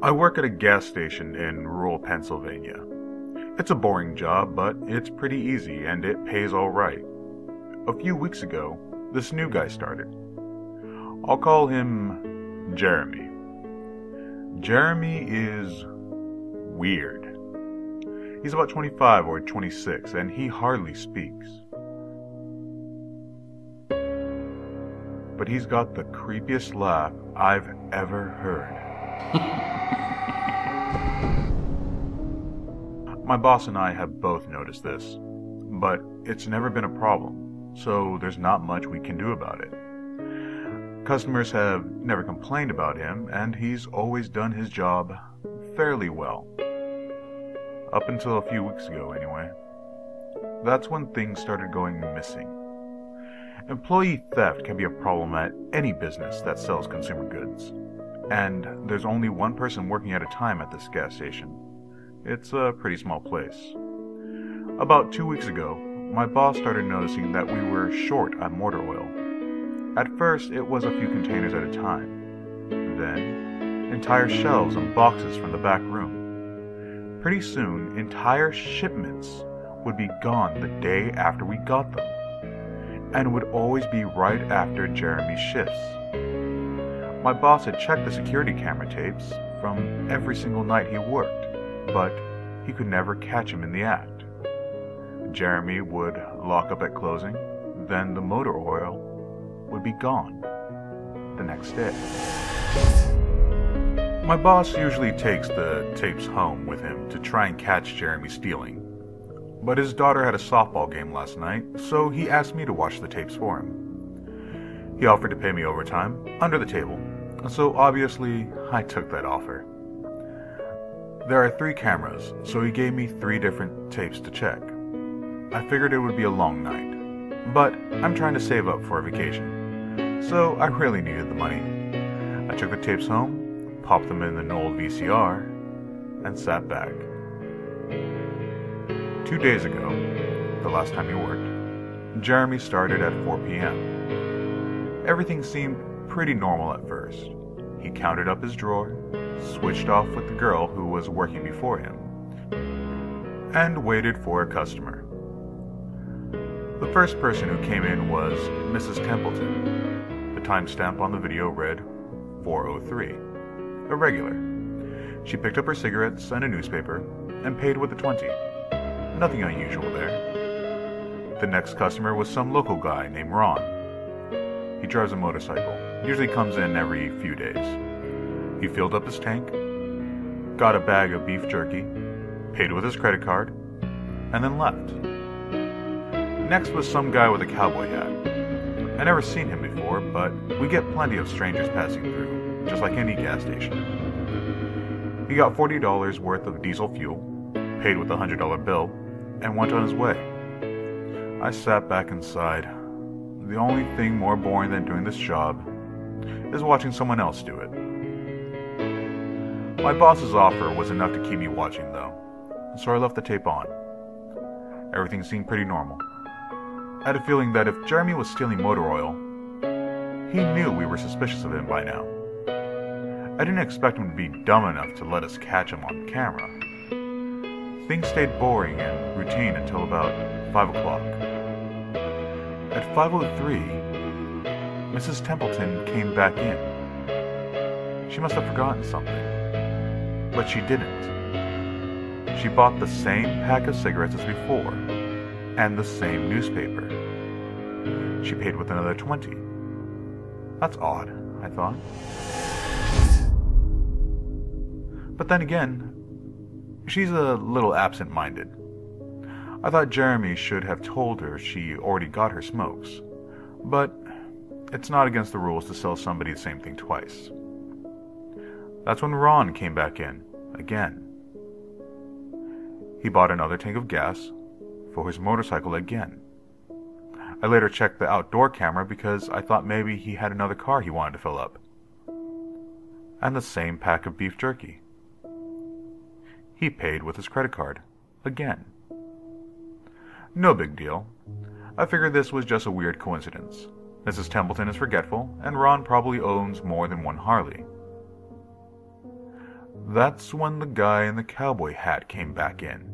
I work at a gas station in rural Pennsylvania. It's a boring job, but it's pretty easy and it pays all right. A few weeks ago, this new guy started. I'll call him Jeremy. Jeremy is weird. He's about 25 or 26 and he hardly speaks. But he's got the creepiest laugh I've ever heard. My boss and I have both noticed this, but it's never been a problem, so there's not much we can do about it. Customers have never complained about him, and he's always done his job fairly well. Up until a few weeks ago, anyway. That's when things started going missing. Employee theft can be a problem at any business that sells consumer goods, and there's only one person working at a time at this gas station. It's a pretty small place. About 2 weeks ago, my boss started noticing that we were short on motor oil. At first, it was a few containers at a time. Then, entire shelves and boxes from the back room. Pretty soon, entire shipments would be gone the day after we got them, and would always be right after Jeremy's shifts. My boss had checked the security camera tapes from every single night he worked, but he could never catch him in the act. Jeremy would lock up at closing, then the motor oil would be gone the next day. My boss usually takes the tapes home with him to try and catch Jeremy stealing, but his daughter had a softball game last night, so he asked me to watch the tapes for him. He offered to pay me overtime under the table, so obviously I took that offer. There are 3 cameras, so he gave me 3 different tapes to check. I figured it would be a long night, but I'm trying to save up for a vacation, so I really needed the money. I took the tapes home, popped them in an old VCR, and sat back. 2 days ago, the last time he worked, Jeremy started at 4 p.m. Everything seemed pretty normal at first. He counted up his drawer, switched off with the girl who was working before him, and waited for a customer. The first person who came in was Mrs. Templeton. The timestamp on the video read 4:03, a regular. She picked up her cigarettes and a newspaper and paid with a 20. Nothing unusual there. The next customer was some local guy named Ron. He drives a motorcycle, usually comes in every few days. He filled up his tank, got a bag of beef jerky, paid with his credit card, and then left. Next was some guy with a cowboy hat. I never seen him before, but we get plenty of strangers passing through, just like any gas station. He got $40 worth of diesel fuel, paid with a $100 bill, and went on his way. I sat back and sighed. The only thing more boring than doing this job is watching someone else do it. My boss's offer was enough to keep me watching though, so I left the tape on. Everything seemed pretty normal. I had a feeling that if Jeremy was stealing motor oil, he knew we were suspicious of him by now. I didn't expect him to be dumb enough to let us catch him on camera. Things stayed boring and routine until about 5 o'clock. At 5:03, Mrs. Templeton came back in. She must have forgotten something. But she didn't. She bought the same pack of cigarettes as before, and the same newspaper. She paid with another 20. That's odd, I thought. But then again, she's a little absent-minded. I thought Jeremy should have told her she already got her smokes, but it's not against the rules to sell somebody the same thing twice. That's when Ron came back in, again. He bought another tank of gas for his motorcycle again. I later checked the outdoor camera because I thought maybe he had another car he wanted to fill up. And the same pack of beef jerky. He paid with his credit card, again. No big deal. I figured this was just a weird coincidence. Mrs. Templeton is forgetful, and Ron probably owns more than one Harley. That's when the guy in the cowboy hat came back in.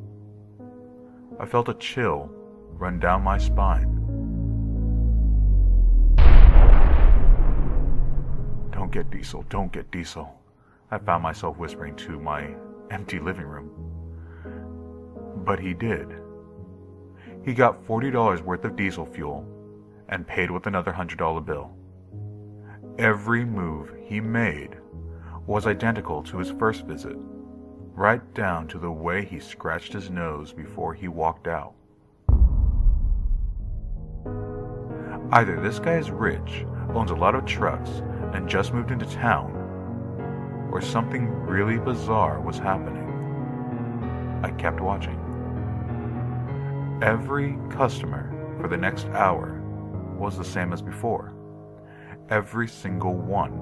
I felt a chill run down my spine. "Don't get Diesel, don't get Diesel," I found myself whispering to my empty living room. But he did. He got $40 worth of diesel fuel and paid with another $100 bill. Every move he made was identical to his first visit, right down to the way he scratched his nose before he walked out. Either this guy is rich, owns a lot of trucks, and just moved into town, or something really bizarre was happening. I kept watching. Every customer for the next hour was the same as before. Every single one.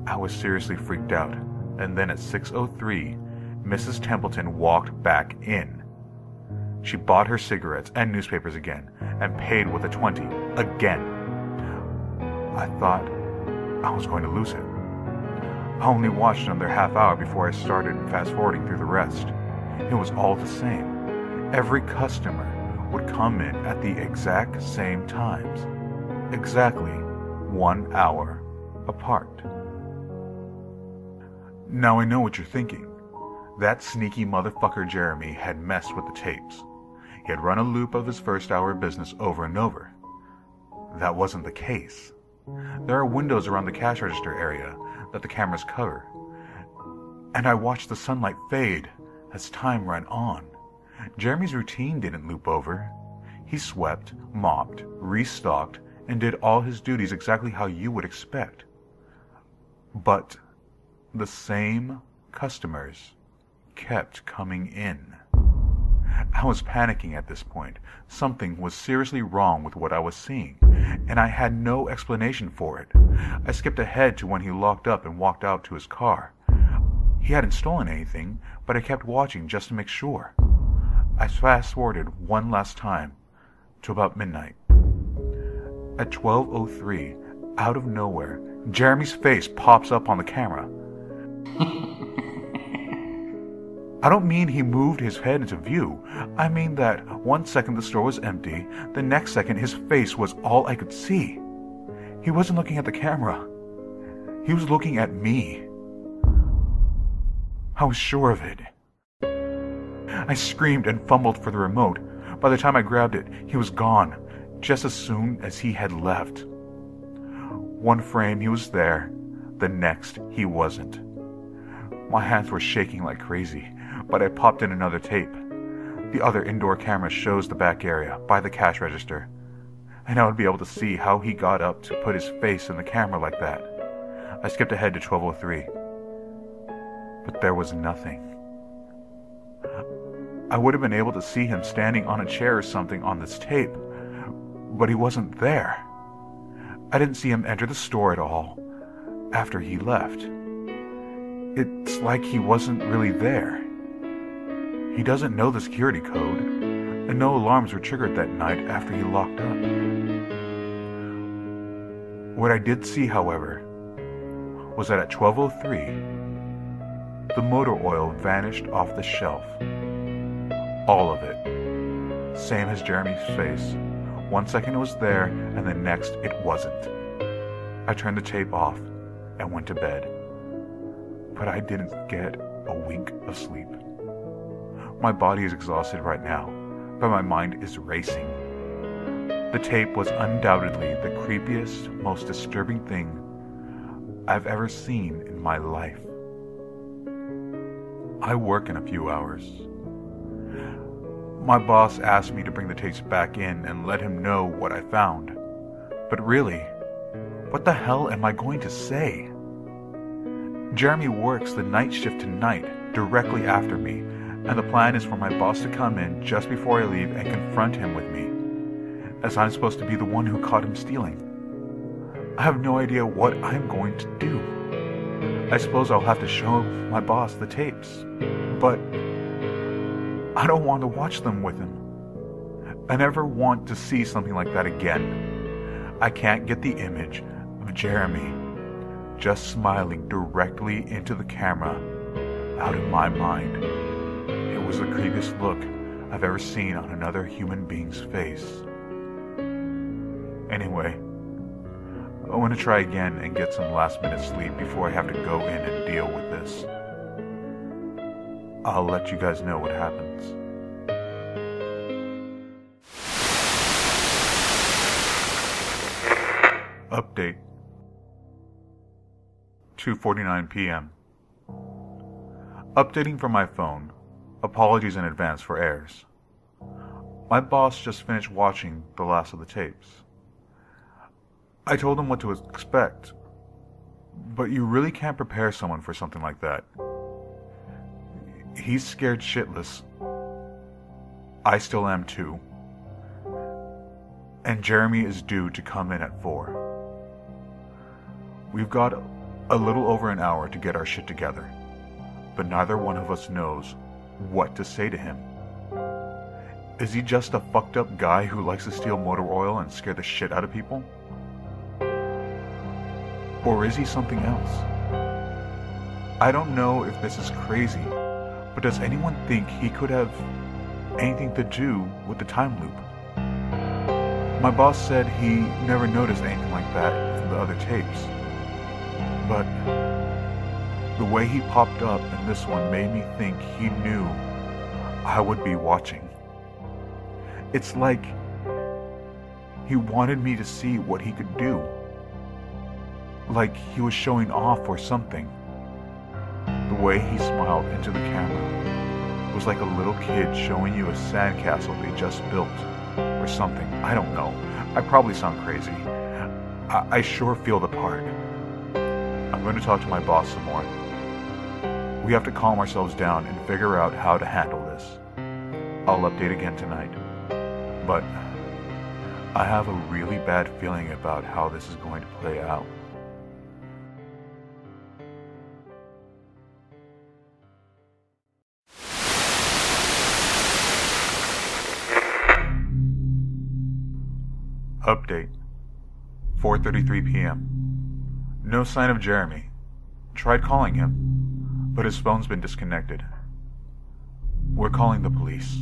I was seriously freaked out, and then at 6:03, Mrs. Templeton walked back in. She bought her cigarettes and newspapers again, and paid with a 20 again. I thought I was going to lose it. I only watched another half hour before I started fast-forwarding through the rest. It was all the same. Every customer would come in at the exact same times, exactly 1 hour apart. Now I know what you're thinking. That sneaky motherfucker Jeremy had messed with the tapes. He had run a loop of his first hour of business over and over. That wasn't the case. There are windows around the cash register area that the cameras cover, and I watched the sunlight fade as time ran on. Jeremy's routine didn't loop over. He swept, mopped, restocked, and did all his duties exactly how you would expect. But the same customers kept coming in. I was panicking at this point. Something was seriously wrong with what I was seeing, and I had no explanation for it. I skipped ahead to when he locked up and walked out to his car. He hadn't stolen anything, but I kept watching just to make sure. I fast-forwarded one last time to about midnight. At 12:03, out of nowhere, Jeremy's face pops up on the camera. I don't mean he moved his head into view. I mean that 1 second the store was empty, the next second his face was all I could see. He wasn't looking at the camera. He was looking at me. I was sure of it. I screamed and fumbled for the remote. By the time I grabbed it, he was gone, just as soon as he had left. One frame he was there, the next he wasn't. My hands were shaking like crazy, but I popped in another tape. The other indoor camera shows the back area, by the cash register, and I would be able to see how he got up to put his face in the camera like that. I skipped ahead to 12:03, but there was nothing. I would have been able to see him standing on a chair or something on this tape, but he wasn't there. I didn't see him enter the store at all after he left. It's like he wasn't really there. He doesn't know the security code, and no alarms were triggered that night after he locked up. What I did see, however, was that at 12:03, the motor oil vanished off the shelf. All of it. Same as Jeremy's face. 1 second it was there, and the next it wasn't. I turned the tape off and went to bed. But I didn't get a wink of sleep. My body is exhausted right now, but my mind is racing. The tape was undoubtedly the creepiest, most disturbing thing I've ever seen in my life. I work in a few hours. My boss asked me to bring the tapes back in and let him know what I found. But really, what the hell am I going to say? Jeremy works the night shift tonight, directly after me, and the plan is for my boss to come in just before I leave and confront him with me, as I'm supposed to be the one who caught him stealing. I have no idea what I'm going to do. I suppose I'll have to show my boss the tapes, but I don't want to watch them with him. I never want to see something like that again. I can't get the image of Jeremy just smiling directly into the camera out of my mind. It was the creepiest look I've ever seen on another human being's face. Anyway, I want to try again and get some last-minute sleep before I have to go in and deal with this. I'll let you guys know what happens. Update. 2:49 p.m. Updating from my phone. Apologies in advance for errors. My boss just finished watching the last of the tapes. I told him what to expect, but you really can't prepare someone for something like that. He's scared shitless. I still am too. And Jeremy is due to come in at 4. We've got a little over an hour to get our shit together, but neither one of us knows what to say to him. Is he just a fucked up guy who likes to steal motor oil and scare the shit out of people? Or is he something else? I don't know if this is crazy, but does anyone think he could have anything to do with the time loop? My boss said he never noticed anything like that in the other tapes, but the way he popped up in this one made me think he knew I would be watching. It's like he wanted me to see what he could do. Like he was showing off or something. The way he smiled into the camera was like a little kid showing you a sandcastle they just built or something. I don't know. I probably sound crazy. I sure feel the part. I'm going to talk to my boss some more. We have to calm ourselves down and figure out how to handle this. I'll update again tonight. But I have a really bad feeling about how this is going to play out. Update. 4:33 p.m. No sign of Jeremy. Tried calling him, but his phone's been disconnected. We're calling the police.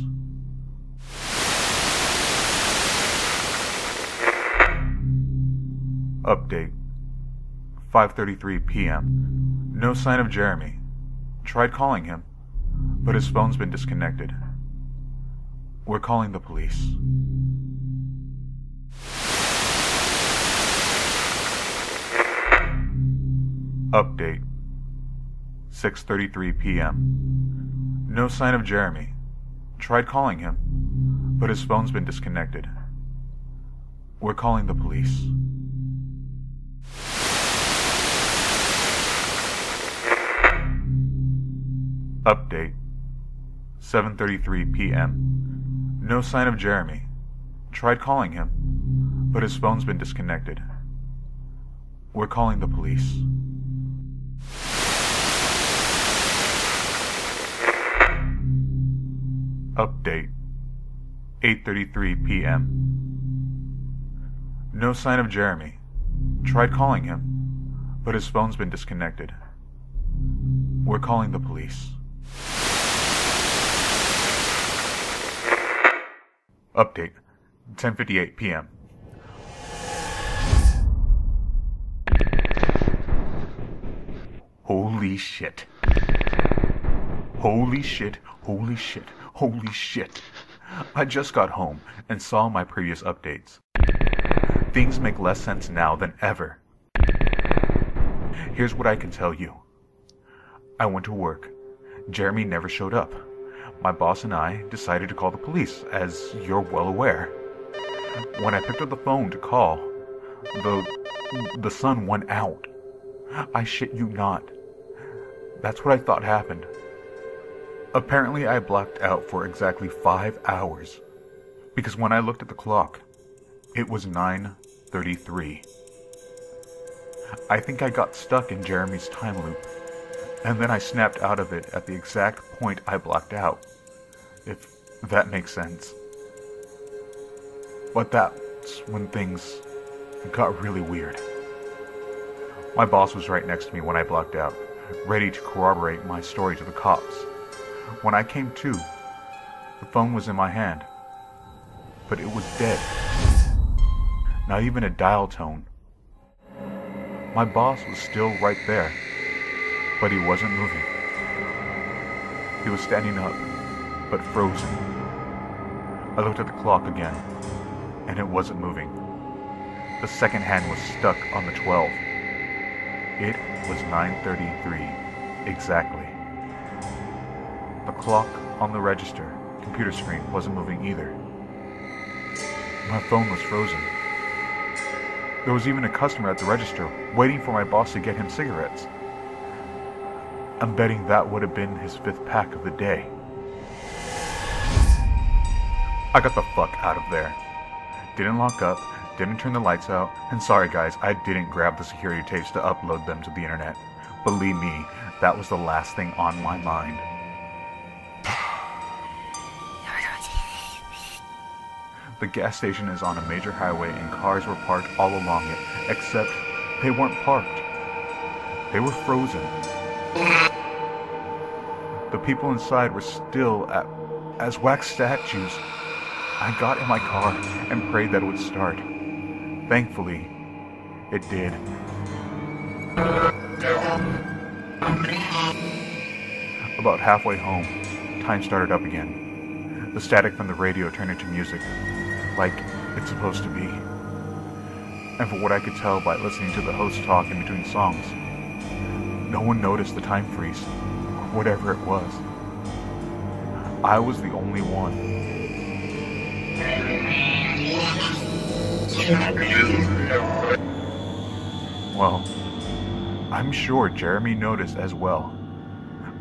Update. 5:33 p.m. No sign of Jeremy. Tried calling him, but his phone's been disconnected. We're calling the police. Update. 6:33 p.m. No sign of Jeremy. Tried calling him, but his phone's been disconnected. We're calling the police. Update. 7:33 p.m. No sign of Jeremy. Tried calling him, but his phone's been disconnected. We're calling the police. Update. 8:33 p.m. No sign of Jeremy. Tried calling him, but his phone's been disconnected. We're calling the police. Update. 10:58 p.m. Holy shit. Holy shit, holy shit, holy shit. I just got home and saw my previous updates. Things make less sense now than ever. Here's what I can tell you. I went to work. Jeremy never showed up. My boss and I decided to call the police, as you're well aware. When I picked up the phone to call, the sun went out. I shit you not. That's what I thought happened. Apparently I blacked out for exactly 5 hours, because when I looked at the clock, it was 9:33. I think I got stuck in Jeremy's time loop, and then I snapped out of it at the exact point I blacked out, if that makes sense. But that's when things got really weird. My boss was right next to me when I blacked out, ready to corroborate my story to the cops. When I came to, the phone was in my hand, but it was dead. Not even a dial tone. My boss was still right there, but he wasn't moving. He was standing up, but frozen. I looked at the clock again, and it wasn't moving. The second hand was stuck on the 12. It was 9:33, exactly. The clock on the register computer screen wasn't moving either. My phone was frozen. There was even a customer at the register waiting for my boss to get him cigarettes. I'm betting that would have been his 5th pack of the day. I got the fuck out of there. Didn't lock up, didn't turn the lights out, and sorry guys, I didn't grab the security tapes to upload them to the internet. Believe me, that was the last thing on my mind. The gas station is on a major highway and cars were parked all along it, except they weren't parked. They were frozen. The people inside were still as wax statues. I got in my car and prayed that it would start. Thankfully, it did. About halfway home, time started up again. The static from the radio turned into music, like it's supposed to be. And from what I could tell by listening to the host talk in between songs, no one noticed the time freeze, or whatever it was. I was the only one. Well, I'm sure Jeremy noticed as well.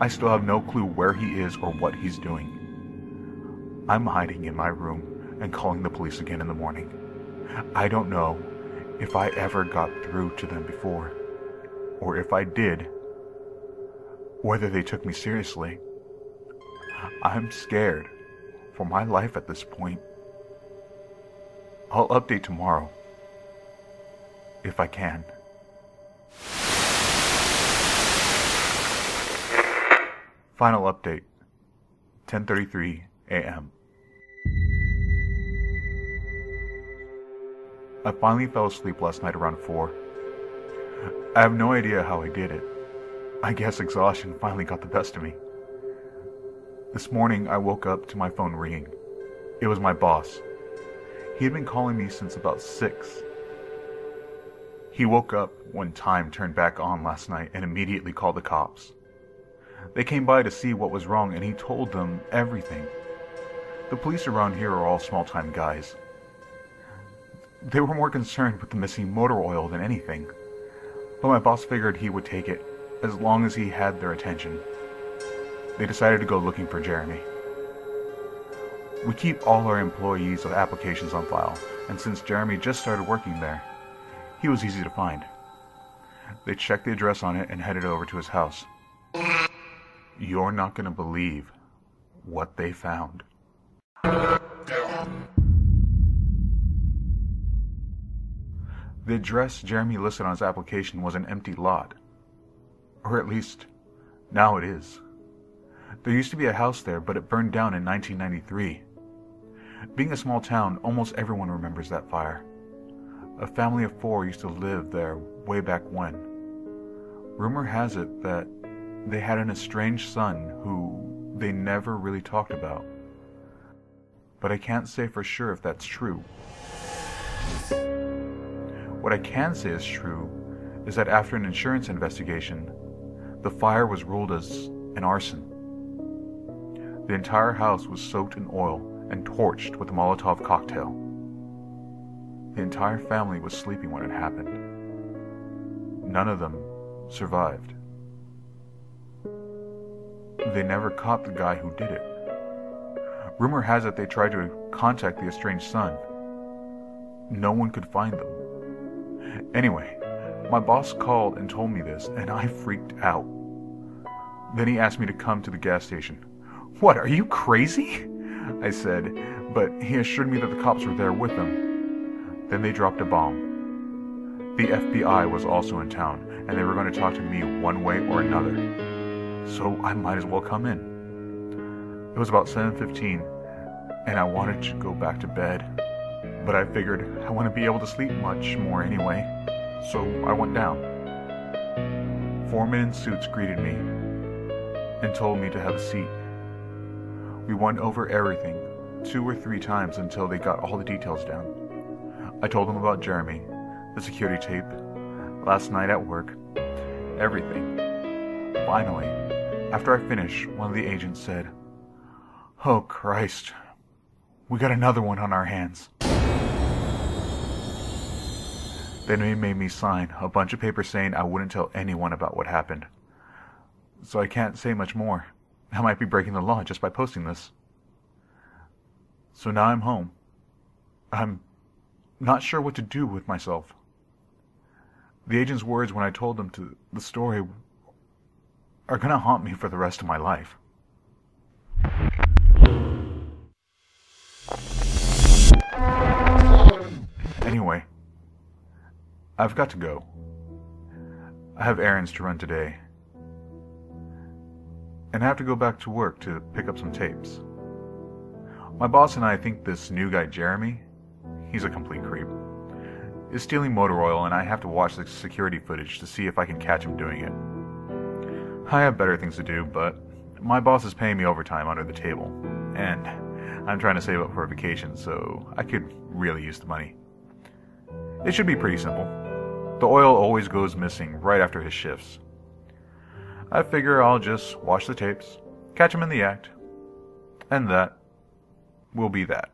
I still have no clue where he is or what he's doing. I'm hiding in my room and calling the police again in the morning. I don't know if I ever got through to them before, or if I did, whether they took me seriously. I'm scared for my life at this point. I'll update tomorrow, if I can. Final update, 10:33 a.m. I finally fell asleep last night around 4. I have no idea how I did it. I guess exhaustion finally got the best of me. This morning I woke up to my phone ringing. It was my boss. He had been calling me since about 6. He woke up when time turned back on last night and immediately called the cops. They came by to see what was wrong and he told them everything. The police around here are all small-time guys. They were more concerned with the missing motor oil than anything, but my boss figured he would take it as long as he had their attention. They decided to go looking for Jeremy. We keep all our employees' applications on file, and since Jeremy just started working there, he was easy to find. They checked the address on it and headed over to his house. You're not going to believe what they found. The address Jeremy listed on his application was an empty lot. Or at least, now it is. There used to be a house there, but it burned down in 1993. Being a small town, almost everyone remembers that fire. A family of 4 used to live there way back when. Rumor has it that they had an estranged son who they never really talked about. But I can't say for sure if that's true. What I can say is true is that after an insurance investigation, the fire was ruled as an arson. The entire house was soaked in oil and torched with a Molotov cocktail. The entire family was sleeping when it happened. None of them survived. They never caught the guy who did it. Rumor has it they tried to contact the estranged son. No one could find them. Anyway, my boss called and told me this, and I freaked out. Then he asked me to come to the gas station. What, are you crazy? I said, but he assured me that the cops were there with them. Then they dropped a bomb. The FBI was also in town, and they were going to talk to me one way or another. So I might as well come in. It was about 7:15, and I wanted to go back to bed, but I figured I wouldn't be able to sleep much more anyway, so I went down. Foremen in suits greeted me and told me to have a seat. We went over everything 2 or 3 times until they got all the details down. I told them about Jeremy, the security tape, last night at work, everything. Finally, after I finished, one of the agents said, "Oh Christ, we got another one on our hands." Then they made me sign a bunch of papers saying I wouldn't tell anyone about what happened. So I can't say much more. I might be breaking the law just by posting this. So now I'm home. I'm not sure what to do with myself. The agent's words when I told them the story are gonna haunt me for the rest of my life. Anyway, I've got to go. I have errands to run today. And I have to go back to work to pick up some tapes. My boss and I think this new guy Jeremy, he's a complete creep, is stealing motor oil, and I have to watch the security footage to see if I can catch him doing it. I have better things to do, but my boss is paying me overtime under the table, and I'm trying to save up for a vacation, so I could really use the money. It should be pretty simple. The oil always goes missing right after his shifts. I figure I'll just watch the tapes, catch him in the act, and that will be that.